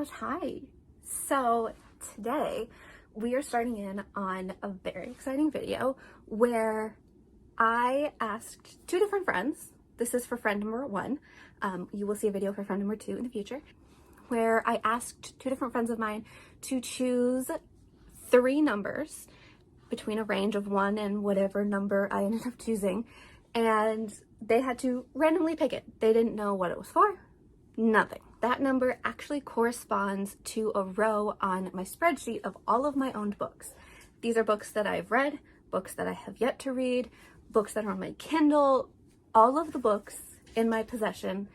gosh, hi. So today we are starting in on a very exciting video where I asked two different friends. This is for friend number one. You will see a video for friend number two in the future, where I asked two different friends of mine to choose three numbers between a range of 1 and whatever number I ended up choosing, and they had to randomly pick it. They didn't know what it was for, nothing. That number actually corresponds to a row on my spreadsheet of all of my owned books. These are books that I've read, books that I have yet to read, books that are on my Kindle, all of the books in my possession,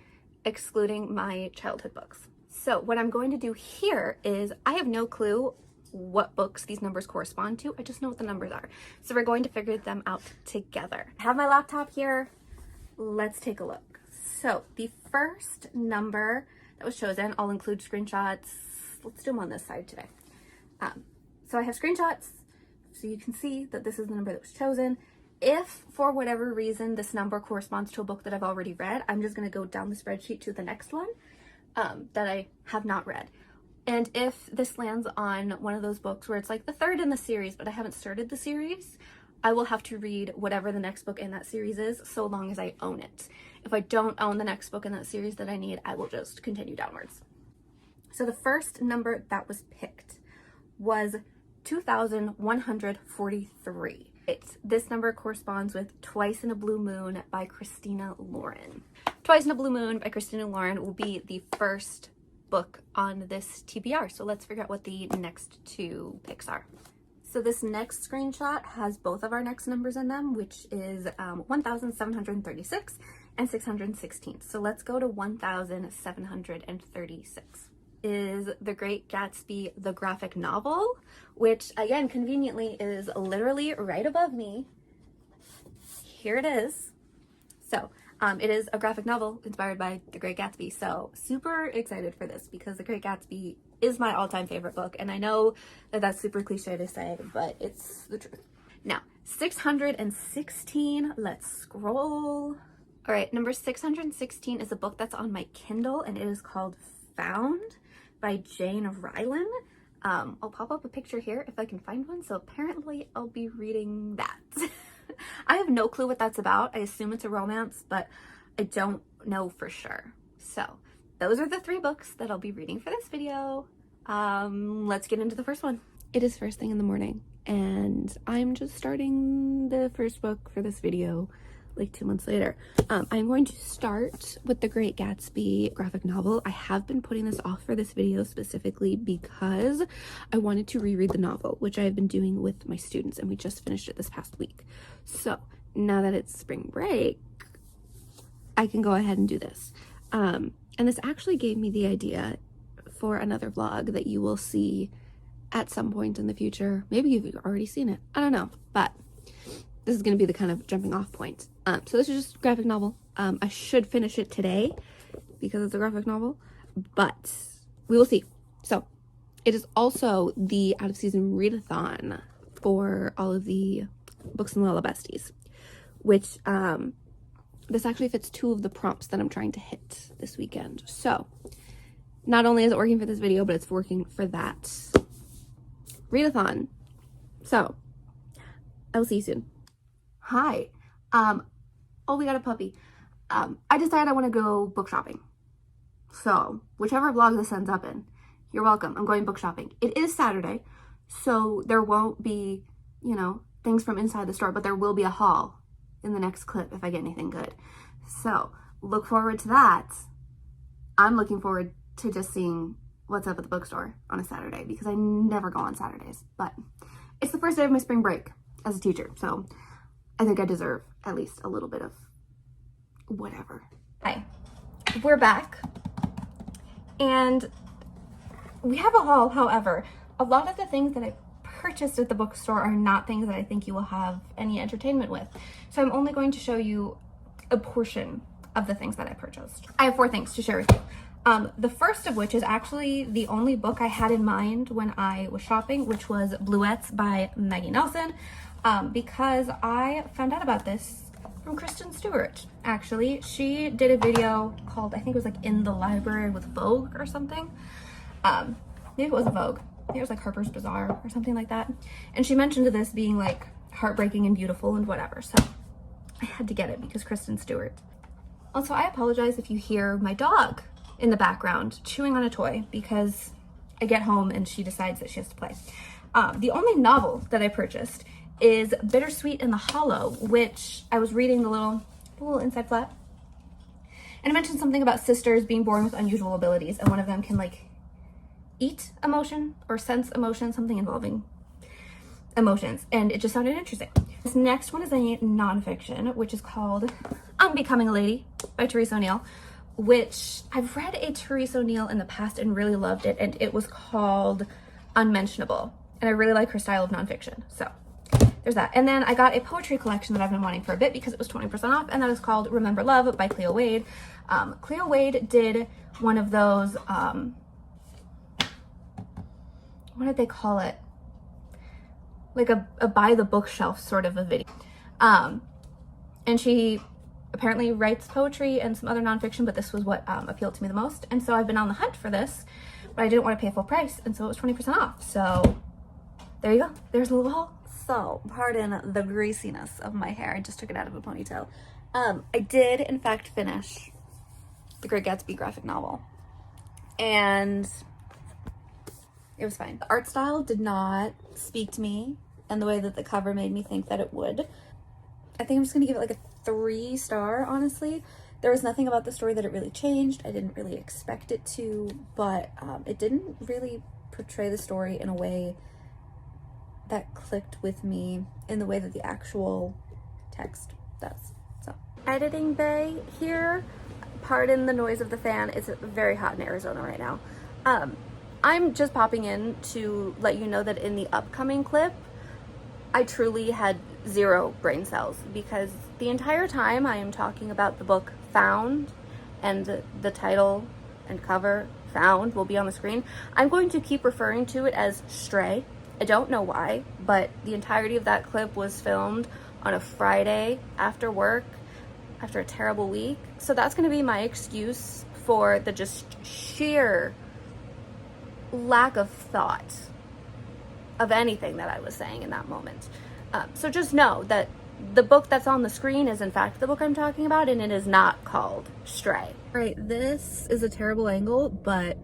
excluding my childhood books. So what I'm going to do here is, I have no clue what books these numbers correspond to. I just know what the numbers are. So we're going to figure them out together. I have my laptop here. Let's take a look. So the first number that was chosen, I'll include screenshots. Let's do them on this side today. So I have screenshots so you can see that this is the number that was chosen. If for whatever reason this number corresponds to a book that I've already read, I'm just going to go down the spreadsheet to the next one that I have not read. And if this lands on one of those books where it's like the third in the series, but I haven't started the series, I will have to read whatever the next book in that series is, so long as I own it. If I don't own the next book in that series that I need, I will just continue downwards. So the first number that was picked was 2,143. This number corresponds with Twice in a Blue Moon by Christina Lauren. Twice in a Blue Moon by Christina Lauren will be the first book on this TBR. So let's figure out what the next two picks are. So this next screenshot has both of our next numbers in them, which is 1,736 and 616. So let's go to 1,736. Is The Great Gatsby the graphic novel, which again conveniently is literally right above me. Here it is. So it is a graphic novel inspired by The Great Gatsby. So super excited for this because The Great Gatsby is my all-time favorite book, and I know that that's super cliche to say, but it's the truth. Now 616, let's scroll. All right, number 616 is a book that's on my Kindle, and it is called Found by Jane Rylan. I'll pop up a picture here if I can find one. So apparently I'll be reading that. I have no clue what that's about. I assume it's a romance, but I don't know for sure. So those are the three books that I'll be reading for this video. Let's get into the first one. It is first thing in the morning, and I'm just starting the first book for this video like 2 months later. I'm going to start with The Great Gatsby graphic novel. I have been putting this off for this video specifically because I wanted to reread the novel, which I have been doing with my students, and we just finished it this past week. So now that it's spring break, I can go ahead and do this. And this actually gave me the idea for another vlog that you will see at some point in the future. Maybe you've already seen it, I don't know, but this is going to be the kind of jumping off point. So this is just a graphic novel. I should finish it today because it's a graphic novel, but we will see. So it is also the out of season readathon for all of the Books and Lala Besties, which this actually fits two of the prompts that I'm trying to hit this weekend. So not only is it working for this video, but it's working for that readathon. So I will see you soon. Hi. Oh, we got a puppy. I decided I want to go book shopping. So whichever vlog this ends up in, you're welcome. I'm going book shopping. It is Saturday, so there won't be, you know, things from inside the store, but there will be a haul in the next clip if I get anything good. So look forward to that. I'm looking forward to just seeing what's up at the bookstore on a Saturday because I never go on Saturdays, but it's the first day of my spring break as a teacher, so I think I deserve at least a little bit of whatever. Hi, we're back, and we have a haul. However, a lot of the things that I purchased at the bookstore are not things that I think you will have any entertainment with. So I'm only going to show you a portion of the things that I purchased. I have 4 things to share with you. The first of which is actually the only book I had in mind when I was shopping, which was Bluettes by Maggie Nelson. Because I found out about this from Kristen Stewart, actually. She did a video called, I think it was like In the Library with Vogue or something. Maybe it wasn't Vogue. I think it was like Harper's Bazaar or something like that. And she mentioned this being like heartbreaking and beautiful and whatever. So I had to get it because Kristen Stewart. Also, I apologize if you hear my dog in the background chewing on a toy because I get home and she decides that she has to play. The only novel that I purchased is Bittersweet in the Hollow, which I was reading the little inside flap. And it mentioned something about sisters being born with unusual abilities, and one of them can like eat emotion or sense emotion, something involving emotions, and it just sounded interesting. This next one is a nonfiction, which is called Unbecoming a Lady by Therese O'Neill, which I've read a Therese O'Neill in the past and really loved it, and it was called Unmentionable, and I really like her style of nonfiction, so there's that. And then I got a poetry collection that I've been wanting for a bit because it was 20% off, and that is called Remember Love by Cleo Wade. Cleo Wade did one of those, what did they call it? Like a by the bookshelf sort of a video. And she apparently writes poetry and some other nonfiction, but this was what appealed to me the most. And so I've been on the hunt for this, but I didn't want to pay full price, and so it was 20% off. So there you go. There's a little haul. So pardon the greasiness of my hair. I just took it out of a ponytail. I did in fact finish The Great Gatsby graphic novel, and it was fine. The art style did not speak to me in the way that the cover made me think that it would. I think I'm just gonna give it like a 3-star, honestly. There was nothing about the story that it really changed. I didn't really expect it to, but it didn't really portray the story in a way that clicked with me in the way that the actual text does. So, editing bay here. Pardon the noise of the fan. It's very hot in Arizona right now. I'm just popping in to let you know that in the upcoming clip, I truly had 0 brain cells because the entire time I am talking about the book Found, and the title and cover Found will be on the screen, I'm going to keep referring to it as Stray. I don't know why, but the entirety of that clip was filmed on a Friday after work, after a terrible week. So that's going to be my excuse for the just sheer lack of thought of anything that I was saying in that moment. So just know that the book that's on the screen is in fact the book I'm talking about, and it is not called Stray. All right, this is a terrible angle, but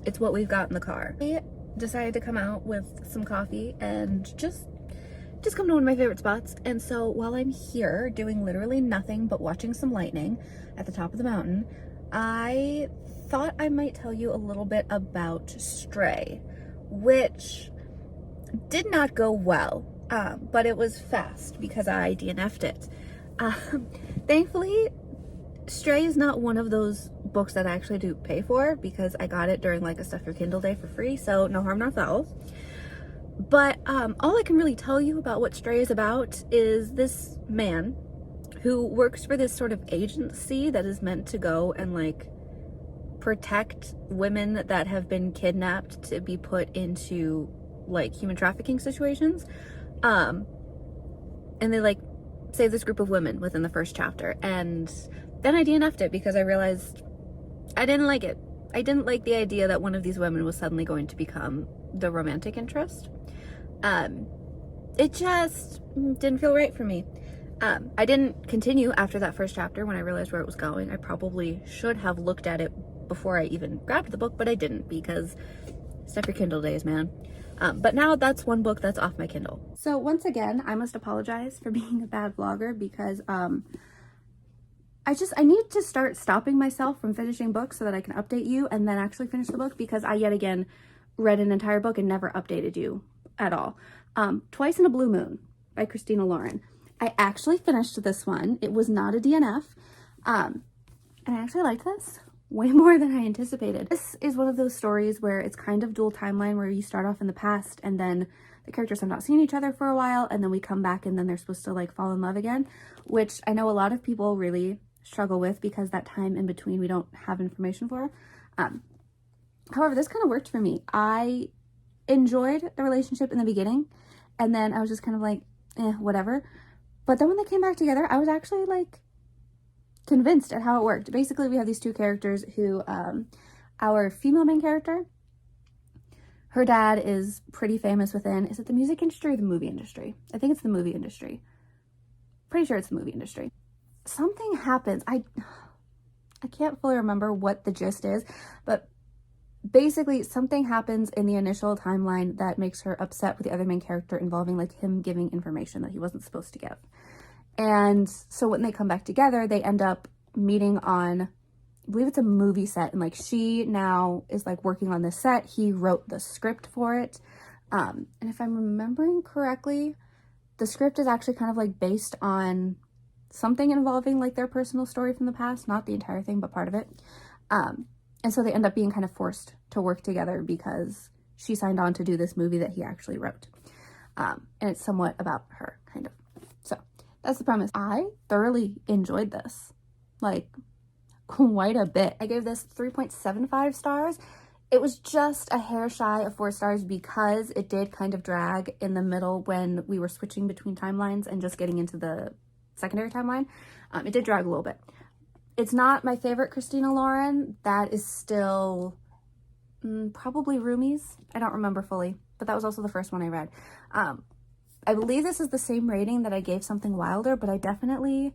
it's what we've got in the car. I decided to come out with some coffee and just come to one of my favorite spots. And so while I'm here doing literally nothing but watching some lightning at the top of the mountain, I thought I might tell you a little bit about Stray, which did not go well, but it was fast because I DNF'd it. Thankfully, Stray is not one of those books that I actually do pay for because I got it during like a Stuff Your Kindle day for free, so no harm, no foul. But all I can really tell you about what Stray is about is this man who works for this sort of agency that is meant to go and like protect women that have been kidnapped to be put into like human trafficking situations. And they like save this group of women within the first chapter, and then I DNF'd it because I realized I didn't like it. I didn't like the idea that one of these women was suddenly going to become the romantic interest. It just didn't feel right for me. I didn't continue after that first chapter when I realized where it was going. I probably should have looked at it before I even grabbed the book, but I didn't because Stuff Your Kindle days, man. But now that's one book that's off my Kindle. So once again, I must apologize for being a bad vlogger because I need to start stopping myself from finishing books so that I can update you and then actually finish the book, because I yet again read an entire book and never updated you at all. Twice in a Blue Moon by Christina Lauren. I actually finished this one. It was not a DNF. And I actually liked this way more than I anticipated. This is one of those stories where it's kind of dual timeline, where you start off in the past and then the characters have not seen each other for a while, and then we come back and then they're supposed to like fall in love again, which I know a lot of people really struggle with because that time in between we don't have information for. However, this kind of worked for me. I enjoyed the relationship in the beginning, and then I was just kind of like, whatever. But then when they came back together, I was actually like convinced at how it worked. Basically, we have these two characters who, our female main character Her dad is pretty famous within, is it the music industry or the movie industry? I think it's the movie industry. Pretty sure it's the movie industry. Something happens. I can't fully remember what the gist is, but basically something happens in the initial timeline that makes her upset with the other main character, involving like him giving information that he wasn't supposed to give. And so when they come back together, they end up meeting on, I believe it's a movie set, and like she now is like working on the set. He wrote the script for it. And if I'm remembering correctly, the script is actually kind of like based on something involving like their personal story from the past, not the entire thing, but part of it. And so they end up being kind of forced to work together because she signed on to do this movie that he actually wrote. And it's somewhat about her, kind of. So that's the premise. I thoroughly enjoyed this, like quite a bit. I gave this 3.75 stars. It was just a hair shy of 4 stars because it did kind of drag in the middle when we were switching between timelines and just getting into the secondary timeline. It did drag a little bit. It's not my favorite Christina Lauren. That is still probably Rumi's. I don't remember fully, but that was also the first one I read. I believe this is the same rating that I gave Something Wilder, but I definitely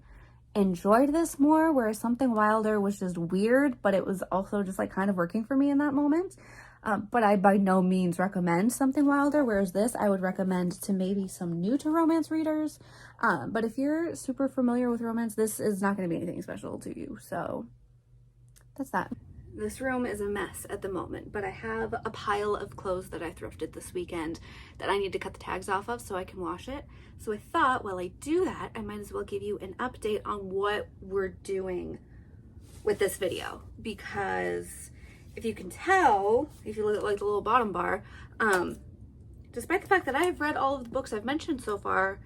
enjoyed this more, whereas Something Wilder was just weird, but it was also just like kind of working for me in that moment. But I by no means recommend Something Wilder, whereas this I would recommend to maybe some new to romance readers. But if you're super familiar with romance, this is not going to be anything special to you. So that's that. This room is a mess at the moment, but I have a pile of clothes that I thrifted this weekend that I need to cut the tags off of so I can wash it. So I thought while I do that, I might as well give you an update on what we're doing with this video, because if you can tell, if you look at like the little bottom bar, despite the fact that I have read all of the books I've mentioned so far,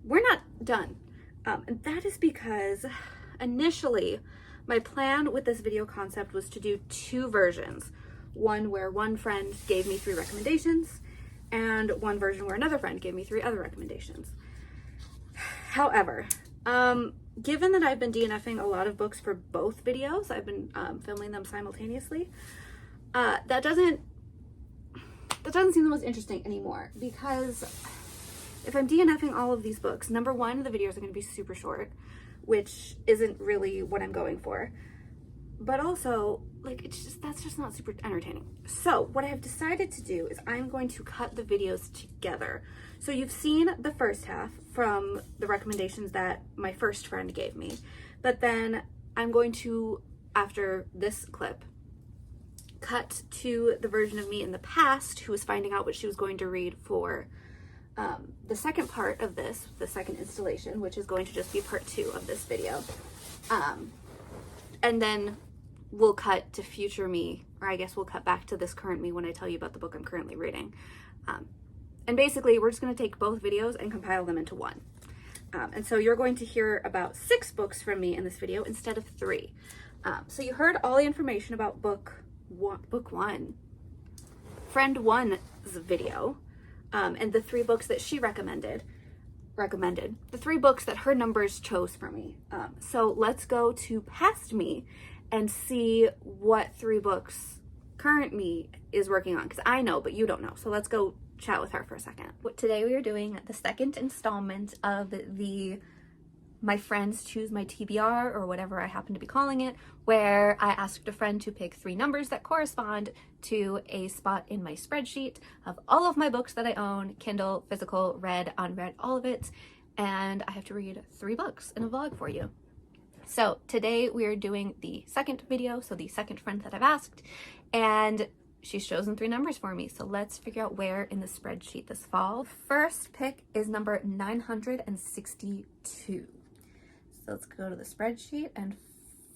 we're not done. And that is because initially my plan with this video concept was to do 2 versions. One where one friend gave me 3 recommendations, and one version where another friend gave me 3 other recommendations. However, given that I've been DNFing a lot of books for both videos, I've been filming them simultaneously, that doesn't seem the most interesting anymore, because if I'm DNFing all of these books, number one, the videos are going to be super short, which isn't really what I'm going for. But also, like, that's just not super entertaining. So what I have decided to do is I'm going to cut the videos together. So you've seen the first half from the recommendations that my first friend gave me, but then I'm going to, after this clip, cut to the version of me in the past who was finding out what she was going to read for the second part of this, the second installation, which is going to just be part 2 of this video. And then we'll cut to future me, or I guess we'll cut back to this current me when I tell you about the book I'm currently reading. And basically we're just going to take both videos and compile them into one. And so you're going to hear about 6 books from me in this video instead of 3. So you heard all the information about book one, friend one's video, and the 3 books that she recommended, the 3 books that her numbers chose for me. So let's go to past me and see what 3 books current me is working on, because I know, but you don't know. So let's go chat with her for a second. Today we are doing the second installment of the My Friends Choose My TBR, or whatever I happen to be calling it, where I asked a friend to pick 3 numbers that correspond to a spot in my spreadsheet of all of my books that I own, Kindle, physical, read, unread, all of it, and I have to read 3 books in a vlog for you. So today we are doing the second video, so the second friend that I've asked, and she's chosen 3 numbers for me. So let's figure out where in the spreadsheet this falls. First pick is number 962. So let's go to the spreadsheet and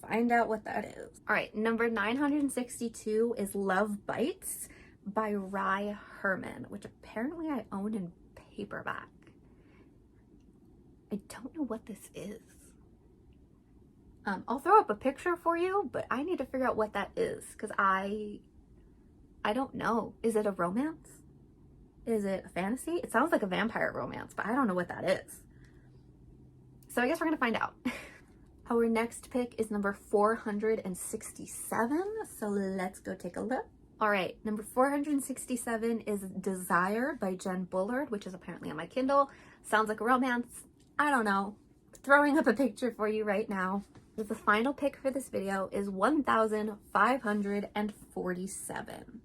find out what that is. All right, number 962 is Love Bites by Rye Herman, which apparently I own in paperback. I don't know what this is. I'll throw up a picture for you, but I need to figure out what that is, because I don't know. Is it a romance? Is it a fantasy? It sounds like a vampire romance, but I don't know what that is. So I guess we're gonna find out. Our next pick is number 467. So let's go take a look. All right, number 467 is Desire by Jen Bullard, which is apparently on my Kindle. Sounds like a romance. I don't know. Throwing up a picture for you right now. The final pick for this video is 1547.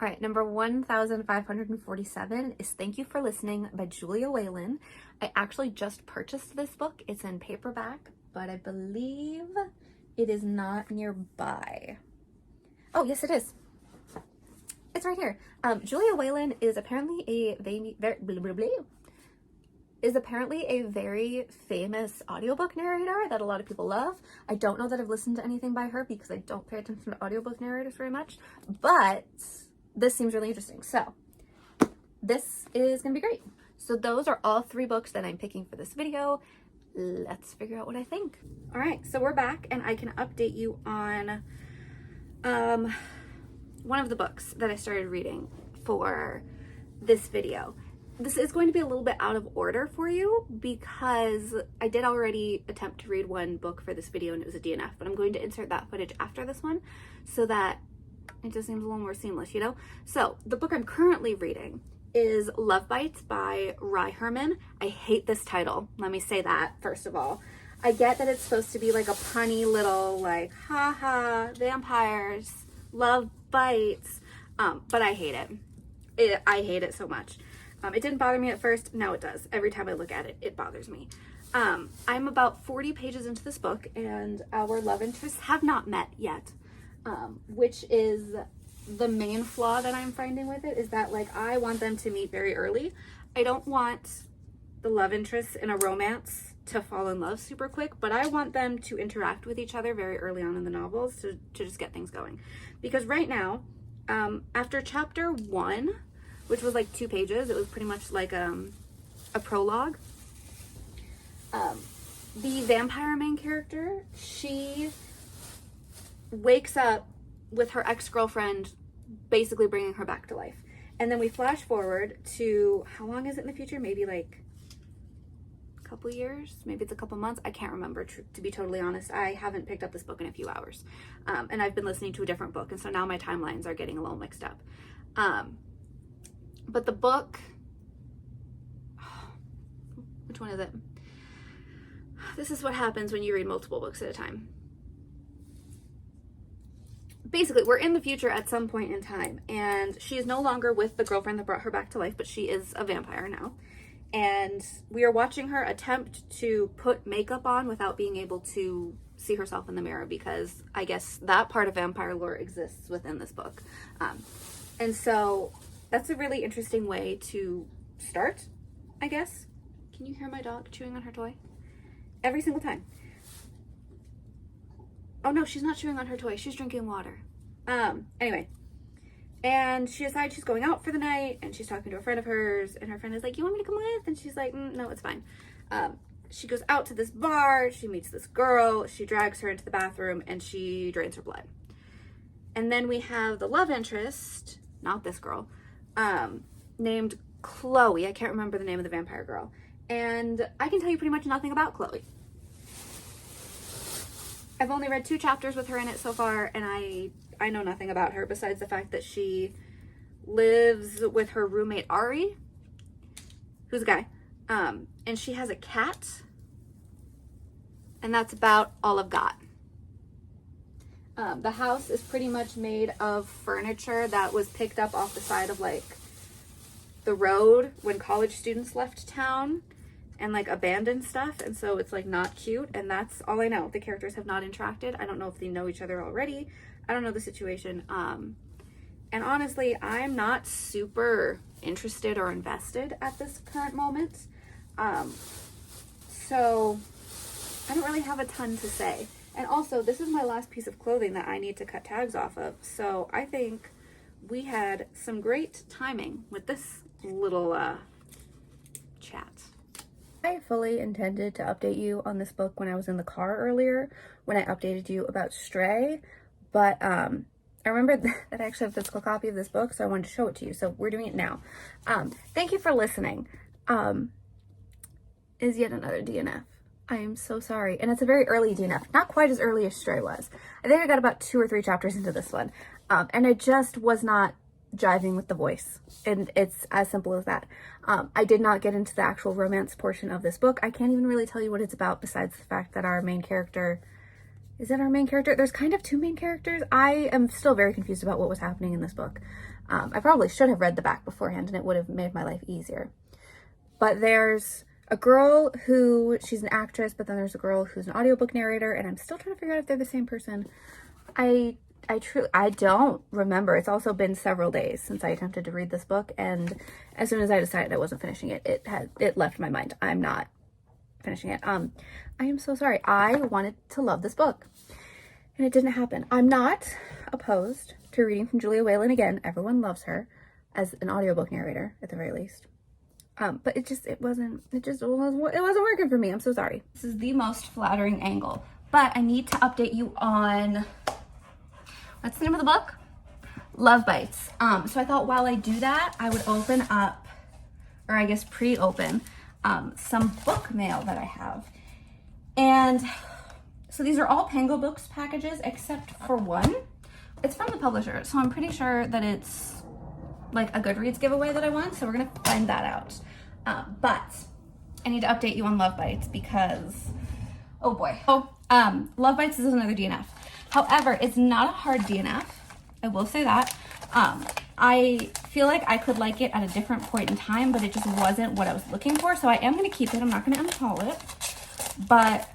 All right, number 1547 is Thank You for Listening by Julia Whalen. I actually just purchased this book. It's in paperback, but I believe it is not nearby. Oh, yes, it is. It's right here. Julia Whalen is apparently a very famous audiobook narrator that a lot of people love. I don't know that I've listened to anything by her because I don't pay attention to audiobook narrators very much, but this seems really interesting. So this is gonna be great. So those are all 3 books that I'm picking for this video. Let's figure out what I think. All right, so we're back and I can update you on one of the books that I started reading for this video. This is going to be a little bit out of order for you because I did already attempt to read one book for this video and it was a DNF, but I'm going to insert that footage after this one so that it just seems a little more seamless, you know? So the book I'm currently reading is Love Bites by Rye Herman. I hate this title. Let me say that first of all. I get that it's supposed to be like a punny little like, haha, vampires, love bites, but I hate it. I hate it so much. It didn't bother me at first. Now it does. Every time I look at it, it bothers me. I'm about 40 pages into this book and our love interests have not met yet, which is the main flaw that I'm finding with it, is that like I want them to meet very early. I don't want the love interests in a romance to fall in love super quick, but I want them to interact with each other very early on in the novels to just get things going. Because right now, after chapter 1, which was like 2 pages, it was pretty much like a prologue. The vampire main character, she wakes up with her ex-girlfriend basically bringing her back to life. And then we flash forward to, how long is it in the future? Maybe like a couple years, maybe it's a couple months. I can't remember, to be totally honest. I haven't picked up this book in a few hours. And I've been listening to a different book. And so now my timelines are getting a little mixed up. But the book, which one is it? This is what happens when you read multiple books at a time. Basically, we're in the future at some point in time, and she is no longer with the girlfriend that brought her back to life, but she is a vampire now. And we are watching her attempt to put makeup on without being able to see herself in the mirror, because I guess that part of vampire lore exists within this book. And so that's a really interesting way to start, I guess. Can you hear my dog chewing on her toy? Every single time. Oh no, she's not chewing on her toy. She's drinking water. Anyway. And she decides she's going out for the night and she's talking to a friend of hers and her friend is like, you want me to come with? And she's like, no, it's fine. She goes out to this bar. She meets this girl. She drags her into the bathroom and she drains her blood. And then we have the love interest, not this girl, named Chloe. I can't remember the name of the vampire girl. And I can tell you pretty much nothing about Chloe. I've only read 2 chapters with her in it so far, and I know nothing about her besides the fact that she lives with her roommate Ari, who's a guy, and she has a cat, and that's about all I've got. The house is pretty much made of furniture that was picked up off the side of like the road when college students left town, and like abandoned stuff, and so it's like not cute, and that's all I know. The characters have not interacted. I don't know if they know each other already. I don't know the situation. And honestly, I'm not super interested or invested at this current moment. So I don't really have a ton to say. And also, this is my last piece of clothing that I need to cut tags off of. So I think we had some great timing with this little chat. I fully intended to update you on this book when I was in the car earlier, when I updated you about Stray, but I remembered that I actually have a physical copy of this book, so I wanted to show it to you, so we're doing it now. Thank you for listening. Is yet another DNF. I am so sorry, and it's a very early DNF, not quite as early as Stray was. I think I got about 2 or 3 chapters into this one. And I just was not jiving with the voice, and it's as simple as that. I did not get into the actual romance portion of this book. I can't even really tell you what it's about besides the fact that our main character, is it our main character? There's kind of two main characters. I am still very confused about what was happening in this book. I probably should have read the back beforehand and it would have made my life easier. But there's a girl who, she's an actress, but then there's a girl who's an audiobook narrator, and I'm still trying to figure out if they're the same person. I don't remember. It's also been several days since I attempted to read this book, and as soon as I decided I wasn't finishing it, it left my mind. I'm not finishing it. I am so sorry. I wanted to love this book, and it didn't happen. I'm not opposed to reading from Julia Whelan again. Everyone loves her as an audiobook narrator, at the very least. But it wasn't working for me. I'm so sorry. This is the most flattering angle, but I need to update you on, what's the name of the book? Love Bites. So I thought while I do that, I would open up, or I guess pre-open, some book mail that I have. And so these are all Pango Books packages except for one. It's from the publisher, so I'm pretty sure that it's like a Goodreads giveaway that I won, so we're gonna find that out. But I need to update you on Love Bites because, oh boy. Love Bites is another DNF. However, it's not a hard DNF. I will say that. I feel like I could like it at a different point in time, but it just wasn't what I was looking for. So I am going to keep it. I'm not going to uninstall it. But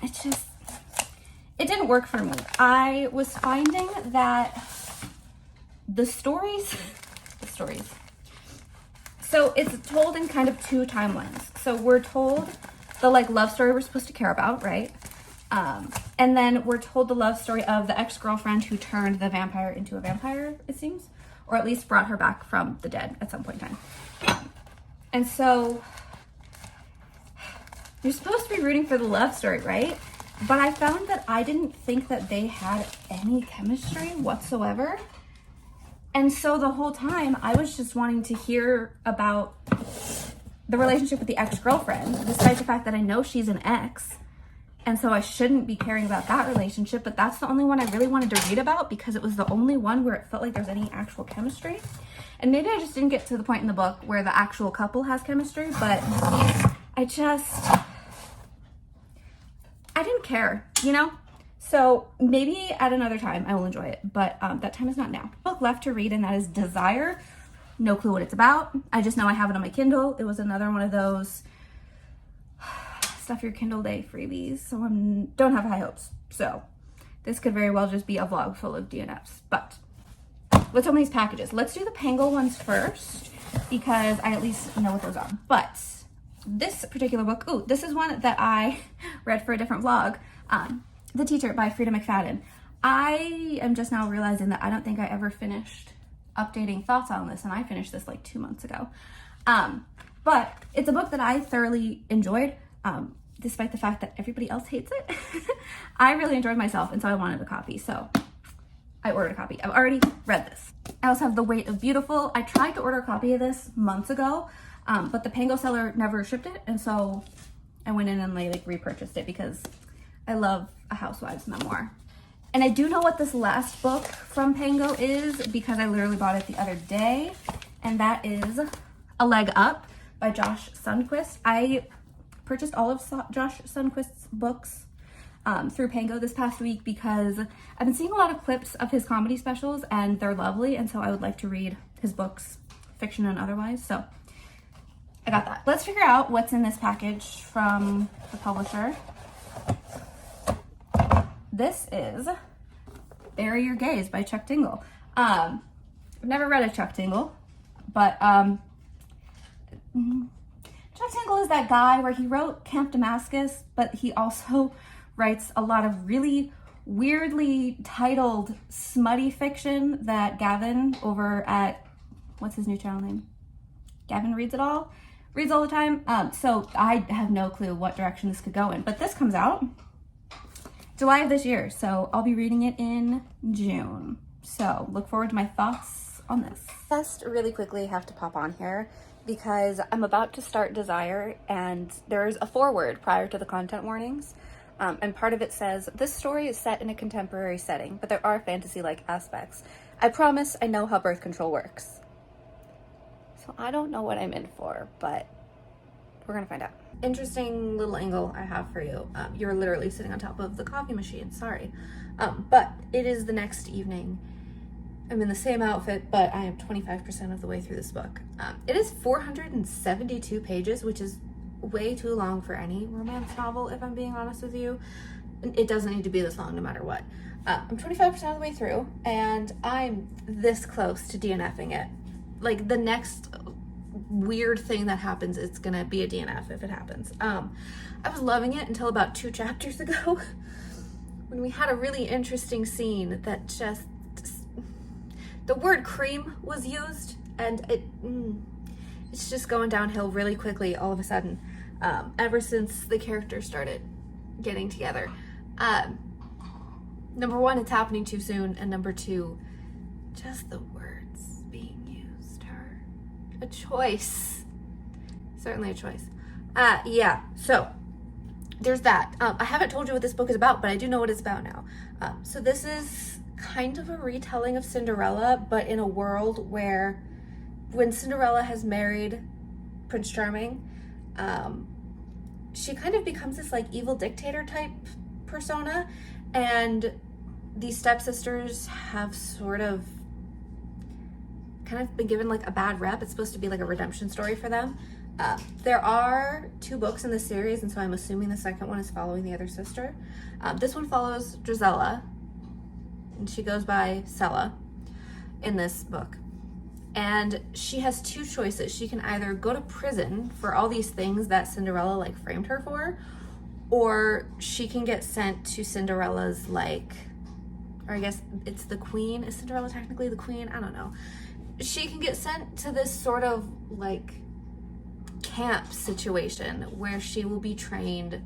it didn't work for me. I was finding that the stories, so it's told in kind of two timelines. So we're told the like love story we're supposed to care about, right? And then we're told the love story of the ex-girlfriend who turned the vampire into a vampire, it seems, or at least brought her back from the dead at some point in time. And so you're supposed to be rooting for the love story, right? But I found that I didn't think that they had any chemistry whatsoever. And so the whole time I was just wanting to hear about the relationship with the ex-girlfriend, despite the fact that I know she's an ex. And so I shouldn't be caring about that relationship, but that's the only one I really wanted to read about because it was the only one where it felt like there's any actual chemistry. And maybe I just didn't get to the point in the book where the actual couple has chemistry, but I didn't care, you know? So maybe at another time I will enjoy it, but that time is not now. Book left to read, and that is Desire. No clue what it's about. I just know I have it on my Kindle. It was another one of those stuff your Kindle Day freebies, so I don't have high hopes. So this could very well just be a vlog full of DNFs, but let's open these packages. Let's do the Pango ones first because I at least know what those are. But this particular book, ooh, this is one that I read for a different vlog, The Teacher by Frida McFadden. I am just now realizing that I don't think I ever finished updating thoughts on this, and I finished this like 2 months ago. But it's a book that I thoroughly enjoyed, despite the fact that everybody else hates it. I really enjoyed myself, and so I wanted a copy, so I ordered a copy. I've already read this. I also have The Weight of Beautiful. I tried to order a copy of this months ago, but the Pango seller never shipped it, and so I went in and like repurchased it because I love a housewives memoir. And I do know what this last book from Pango is because I literally bought it the other day, and that is A Leg Up by Josh Sundquist. I purchased all of Josh Sundquist's books through Pango this past week because I've been seeing a lot of clips of his comedy specials and they're lovely, and so I would like to read his books, fiction and otherwise, so I got that. Let's figure out what's in this package from the publisher. This is Bury Your Gaze by Chuck Tingle. I've never read a Chuck Tingle, but Chuck Tingle is that guy where he wrote Camp Damascus, but he also writes a lot of really weirdly titled smutty fiction that Gavin over at, what's his new channel name? Gavin Reads It All? Reads all the time. So I have no clue what direction this could go in, but this comes out July of this year, so I'll be reading it in June. So look forward to my thoughts on this. Just really quickly have to pop on here because I'm about to start Desire, and there's a foreword prior to the content warnings. And part of it says, this story is set in a contemporary setting, but there are fantasy-like aspects. I promise I know how birth control works. So I don't know what I'm in for, but we're gonna find out. Interesting little angle I have for you. You're literally sitting on top of the coffee machine, sorry. But it is the next evening. I'm in the same outfit, but I am 25% of the way through this book. It is 472 pages, which is way too long for any romance novel, if I'm being honest with you. It doesn't need to be this long no matter what. I'm 25% of the way through, and I'm this close to DNFing it. Like, the next weird thing that happens, it's gonna be a DNF if it happens. I was loving it until about 2 chapters ago when we had a really interesting scene that just the word cream was used, and it's just going downhill really quickly all of a sudden, ever since the characters started getting together. Number one, it's happening too soon, and number two, just the words being used are a choice. Certainly a choice. Yeah, so there's that. I haven't told you what this book is about, but I do know what it's about now. So this is kind of a retelling of Cinderella, but in a world where when Cinderella has married Prince Charming, she kind of becomes this like evil dictator type persona, and these stepsisters have sort of kind of been given like a bad rep. It's supposed to be like a redemption story for them. There are 2 books in the series, and so I'm assuming the second one is following the other sister. This one follows Drizella, and she goes by Sella in this book. And she has 2 choices. She can either go to prison for all these things that Cinderella like framed her for, or she can get sent to Cinderella's like, or I guess it's the queen. Is Cinderella technically the queen? I don't know. She can get sent to this sort of like camp situation where she will be trained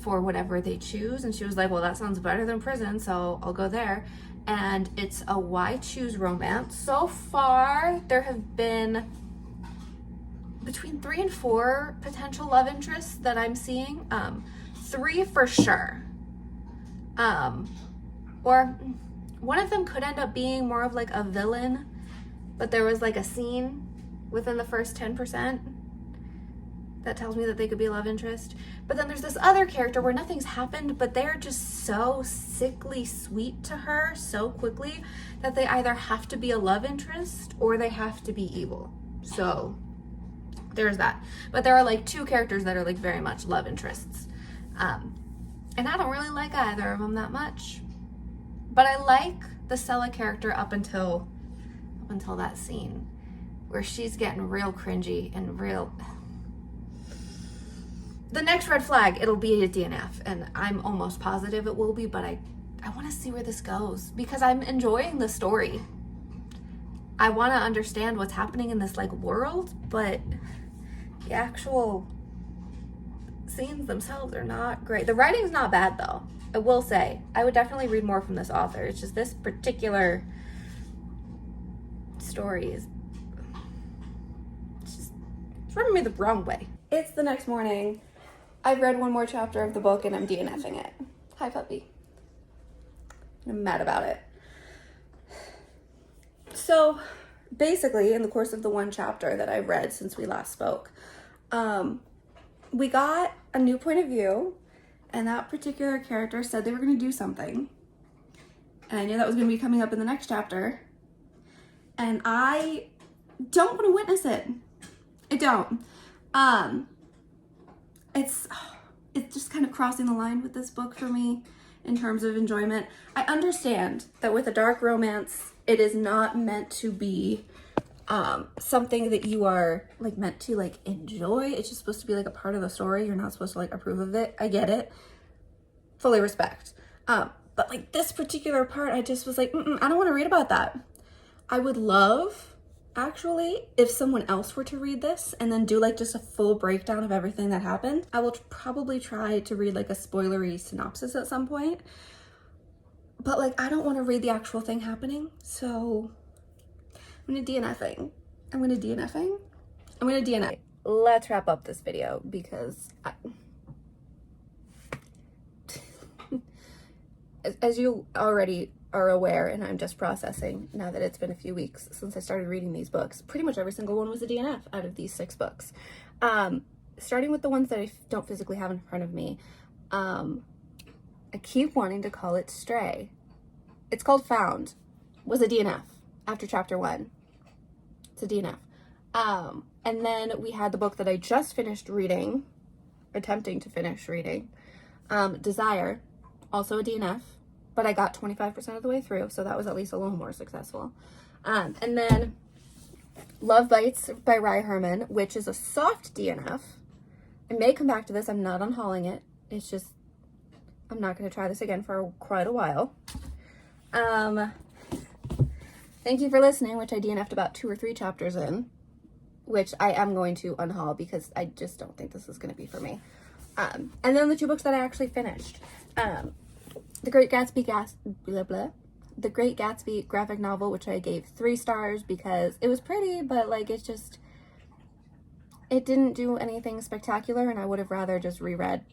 for whatever they choose. And she was like, well, that sounds better than prison, so I'll go there. And it's a why choose romance. So far, there have been between 3 and 4 potential love interests that I'm seeing. 3 for sure. Or one of them could end up being more of like a villain, but there was like a scene within the first 10% that tells me that they could be a love interest. But then there's this other character where nothing's happened, but they're just so sickly sweet to her so quickly that they either have to be a love interest or they have to be evil. So there's that. But there are like 2 characters that are like very much love interests. And I don't really like either of them that much. But I like the Sella character up until that scene where she's getting real cringy and real... The next red flag, it'll be a DNF, and I'm almost positive it will be, but I want to see where this goes because I'm enjoying the story. I want to understand what's happening in this like world, but the actual scenes themselves are not great. The writing's not bad though, I will say. I would definitely read more from this author. It's just this particular story is it's rubbing me the wrong way. It's the next morning. I've read 1 more chapter of the book and I'm DNFing it. Hi, puppy. I'm mad about it. So basically, in the course of the 1 chapter that I've read since we last spoke, we got a new point of view, and that particular character said they were going to do something. And I knew that was going to be coming up in the next chapter. And I don't want to witness it. I don't. It's just kind of crossing the line with this book for me in terms of enjoyment. I understand that with a dark romance, it is not meant to be something that you are like meant to like enjoy. It's just supposed to be like a part of the story. You're not supposed to like approve of it. I get it. Fully respect. But like this particular part, I just was like, I don't want to read about that. I would love, actually, if someone else were to read this and then do like just a full breakdown of everything that happened. I will probably try to read like a spoilery synopsis at some point. But like, I don't want to read the actual thing happening. So I'm going to DNFing. I'm going to DNF. Let's wrap up this video because as you already are aware, and I'm just processing now that it's been a few weeks since I started reading these books. Pretty much every single one was a DNF out of these 6 books. Starting with the ones that I don't physically have in front of me. I keep wanting to call it Stray. It's called Found. Was a DNF after chapter 1. It's a DNF. And then we had the book that I just finished reading, attempting to finish reading, Desire, also a DNF, but I got 25% of the way through, so that was at least a little more successful. And then Love Bites by Rye Herman, which is a soft DNF. I may come back to this. I'm not unhauling it. It's just, I'm not going to try this again for quite a while. Thank you for listening, which I DNF'd about 2 or 3 chapters in, which I am going to unhaul because I just don't think this is going to be for me. And then the 2 books that I actually finished. The Great Gatsby The Great Gatsby graphic novel, which I gave 3 stars because it was pretty, but like it didn't do anything spectacular, and I would have rather just reread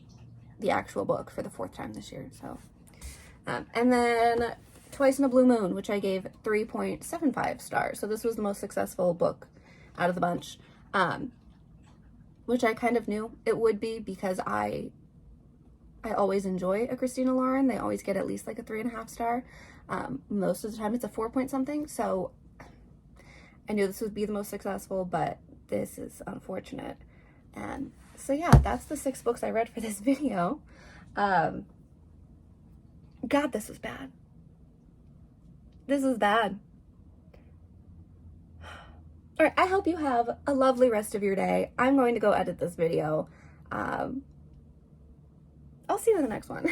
the actual book for the 4th time this year. So, and then Twice in a Blue Moon, which I gave 3.75 stars. So this was the most successful book out of the bunch, which I kind of knew it would be because I always enjoy a Christina Lauren. They always get at least like a 3.5 star. Most of the time it's a 4 point something. So I knew this would be the most successful, but this is unfortunate. And so yeah, that's the 6 books I read for this video. God, this was bad. This is bad. All right, I hope you have a lovely rest of your day. I'm going to go edit this video. I'll see you in the next one.